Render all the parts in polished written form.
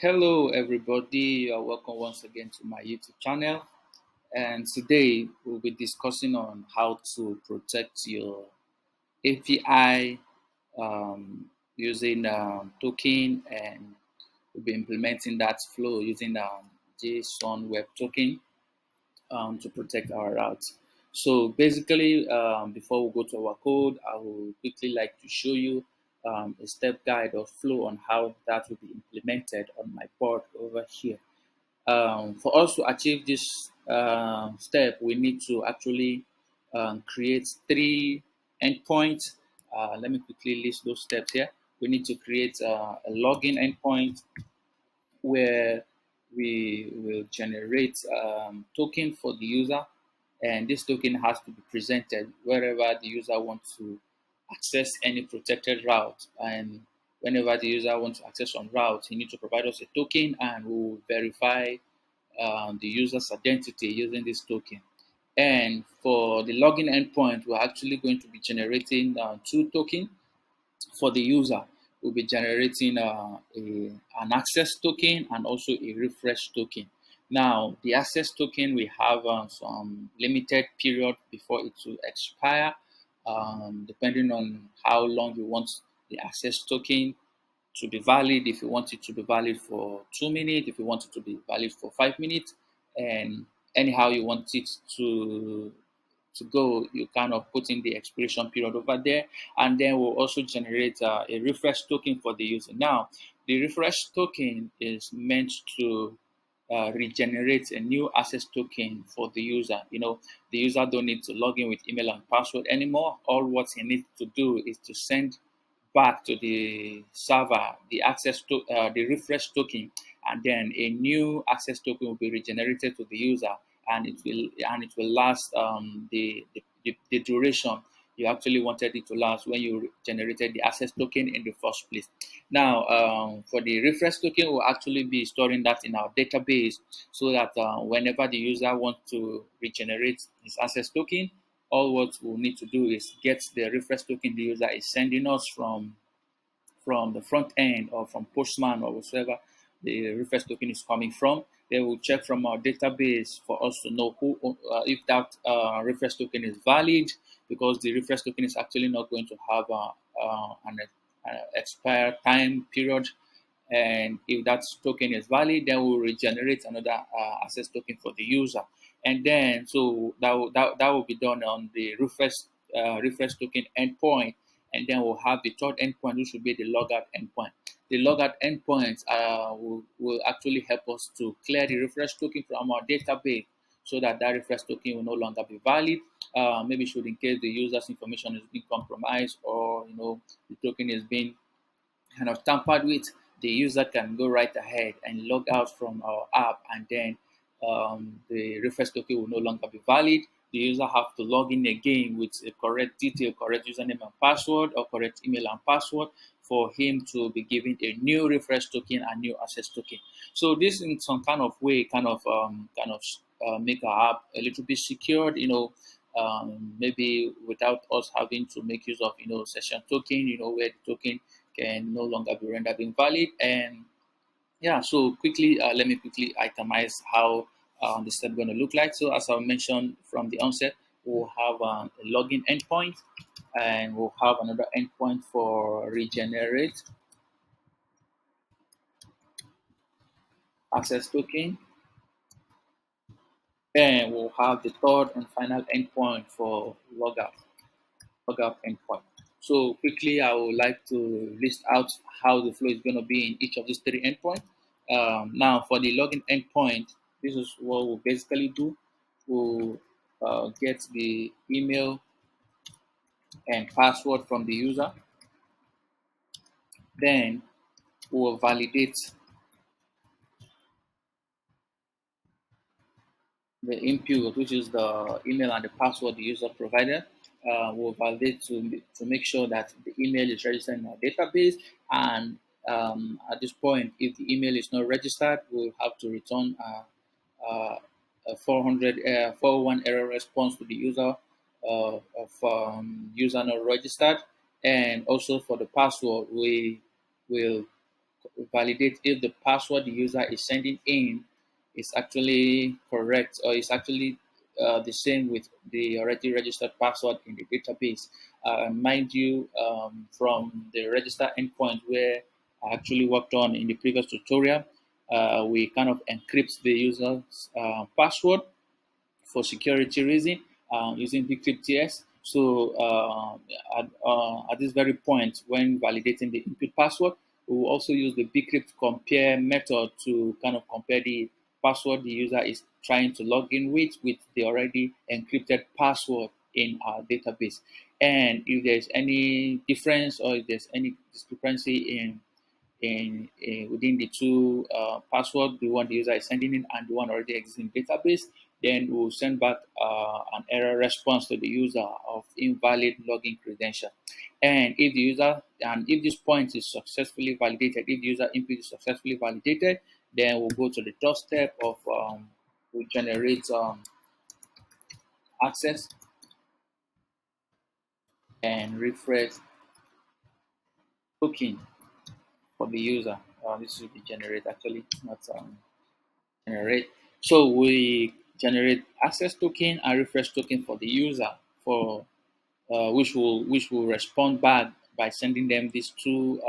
Hello, everybody. You're welcome once again to my YouTube channel. And today we'll be discussing on how to protect your API using token, and we'll be implementing that flow using JSON Web Token to protect our routes. So basically, before we go to our code, I will quickly like to show you a step guide or flow on how that will be implemented on my board over here. For us to achieve this step, we need to actually create three endpoints. Let me quickly list those steps here. We need to create a login endpoint where we will generate token for the user, and this token has to be presented wherever the user wants to access any protected route. And whenever the user wants to access on route, he needs to provide us a token, and we will verify the user's identity using this token. And for the login endpoint, we're actually going to be generating two tokens for the user. We'll be generating an access token and also a refresh token. Now, the access token, we have some limited period before it will expire, depending on how long you want the access token to be valid. If you want it to be valid for 2 minutes, if you want it to be valid for 5 minutes, and anyhow you want it to go, you kind of put in the expiration period over there, and then we'll also generate a refresh token for the user. Now, the refresh token is meant to regenerate a new access token for the user. The user don't need to log in with email and password anymore. All what he needs to do is to send back to the server the refresh token, and then a new access token will be regenerated to the user, and it will last the duration you actually wanted it to last when you generated the access token in the first place. Now, for the refresh token, we'll actually be storing that in our database, so that whenever the user wants to regenerate his access token, all what we'll need to do is get the refresh token the user is sending us from the front end or from Postman or whatsoever the refresh token is coming from. Then we'll check from our database for us to know if that refresh token is valid, because the refresh token is actually not going to have an expired time period. And if that token is valid, then we'll regenerate another access token for the user. And then, so that will be done on the refresh token endpoint. And then we'll have the third endpoint, which will be the logout endpoint. The logout endpoint will actually help us to clear the refresh token from our database, so that refresh token will no longer be valid. Maybe should in case the user's information is being compromised, or the token is being kind of tampered with, the user can go right ahead and log out from our app, and then the refresh token will no longer be valid. The user have to log in again with a correct detail, correct username and password, or correct email and password, for him to be given a new refresh token and new access token. So this, in some kind of way, make our app a little bit secured. Maybe without us having to make use of session token. Where the token can no longer be rendered invalid. And yeah, so quickly, let me quickly itemize how the step going to look like. So as I mentioned from the onset, we'll have a login endpoint, and we'll have another endpoint for regenerate access token. Then we'll have the third and final endpoint for logout endpoint. So quickly, I would like to list out how the flow is going to be in each of these three endpoints. Now, for the login endpoint, this is what we'll basically do. We'll get the email and password from the user. Then we'll validate the input, which is the email and the password the user provided. We'll validate to make sure that the email is registered in our database. And at this point, if the email is not registered, we'll have to return a 401 error response to the user of user not registered. And also for the password, we will validate if the password the user is sending in is actually correct or is actually the same with the already registered password in the database. Mind you, from the register endpoint where I actually worked on in the previous tutorial, we kind of encrypt the user's password for security reason using bcrypt. So at this very point, when validating the input password, we will also use the bcrypt compare method to kind of compare the password the user is trying to log in with the already encrypted password in our database. And if there's any difference or if there's any discrepancy in within the two password, the one the user is sending in and the one already existing in database, then we'll send back an error response to the user of invalid login credential. And if this point is successfully validated, if the user input is successfully validated, then we'll go to the third step of we generate access and refresh token for the user. This will be generate actually, not generate. So we generate access token and refresh token for the user for which will respond back by sending them these two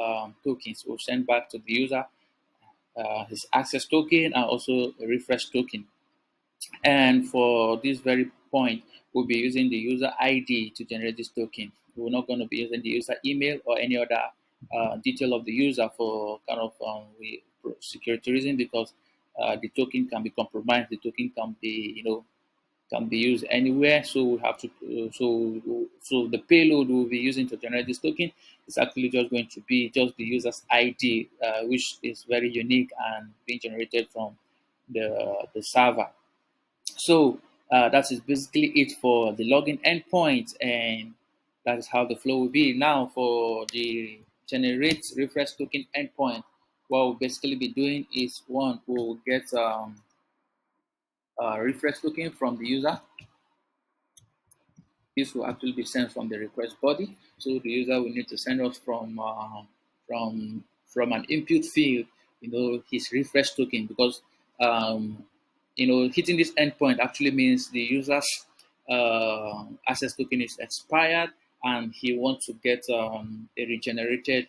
tokens. We'll send back to the user his access token and also a refresh token. And for this very point, we'll be using the user ID to generate this token. We're not going to be using the user email or any other detail of the user for kind of security reason because the token can be compromised. The token can be, can be used anywhere. So we have to, so the payload we'll be using to generate this token is actually just going to be just the user's ID, which is very unique and being generated from the server. So that is basically it for the login endpoint, and that is how the flow will be. Now for the generate refresh token endpoint, what we'll basically be doing is one, we'll get a refresh token from the user. This will actually be sent from the request body. So the user will need to send us from an input field, his refresh token because hitting this endpoint actually means the user's access token is expired and he wants to get a regenerated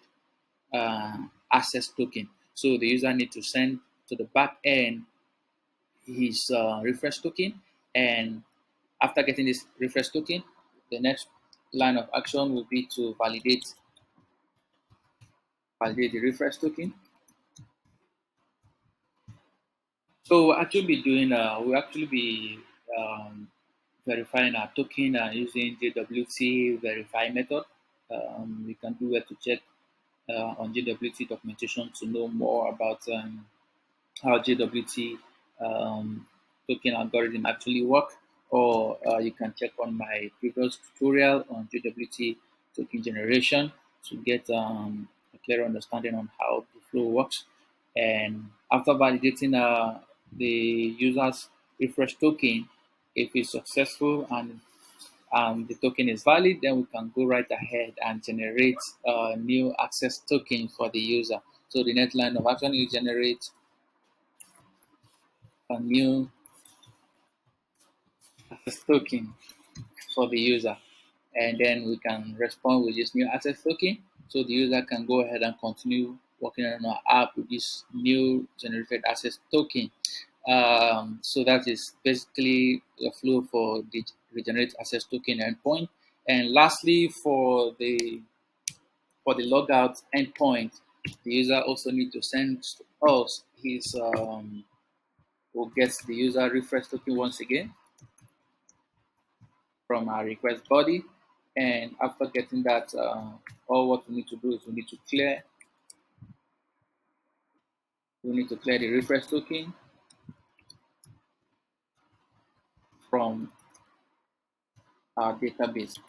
uh, access token. So the user needs to send to the back end his refresh token, and after getting this refresh token, the next line of action will be to validate the refresh token. So we'll actually be verifying our token using JWT verify method. We can do it to check on JWT documentation to know more about how JWT token algorithm actually work, or you can check on my previous tutorial on JWT token generation to get a clear understanding on how the flow works. And after validating the user's refresh token, if it's successful and the token is valid, then we can go right ahead and generate a new access token for the user. So the next line of action is generate a new access token for the user. And then we can respond with this new access token. So the user can go ahead and continue working on our app with this new generated access token. So that is basically the flow for the regenerate access token endpoint. And lastly, for the logout endpoint, the user also need to send us his will get the user refresh token once again from our request body. And after getting that, all what we need to do is we need to clear the refresh token from our database.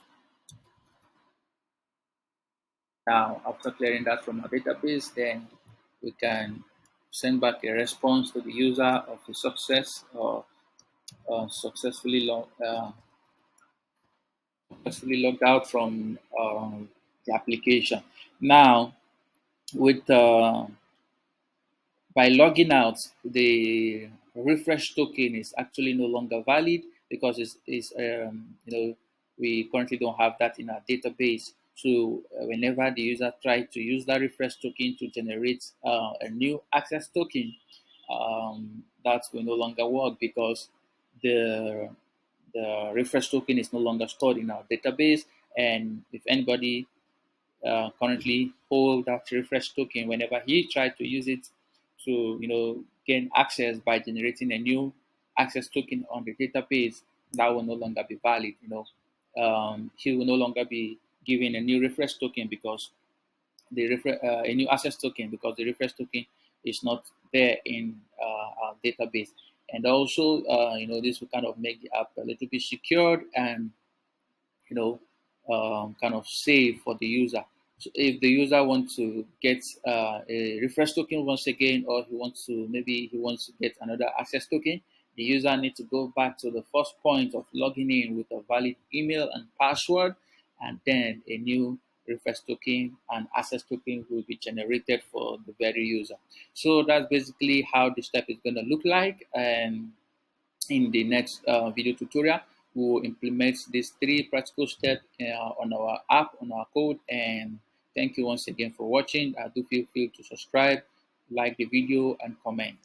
Now, after clearing that from our database, then we can send back a response to the user of the success or successfully logged out from the application. Now, with By logging out, the refresh token is actually no longer valid because we currently don't have that in our database. So whenever the user tries to use that refresh token to generate a new access token, that will no longer work because the the refresh token is no longer stored in our database. And if anybody currently hold that refresh token, whenever he tried to use it to gain access by generating a new access token on the database, that will no longer be valid. He will no longer be given a new refresh token because a new access token because the refresh token is not there in our database. And also, this will kind of make the app a little bit secured and you know, kind of save for the user. So if the user wants to get a refresh token once again, or he wants to get another access token, the user needs to go back to the first point of logging in with a valid email and password, and then a new refresh token and access token will be generated for the very user. So that's basically how the step is going to look like. And in the next video tutorial, we will implement these three practical steps on our app, on our code. And thank you once again for watching. Do feel free to subscribe, like the video, and comment.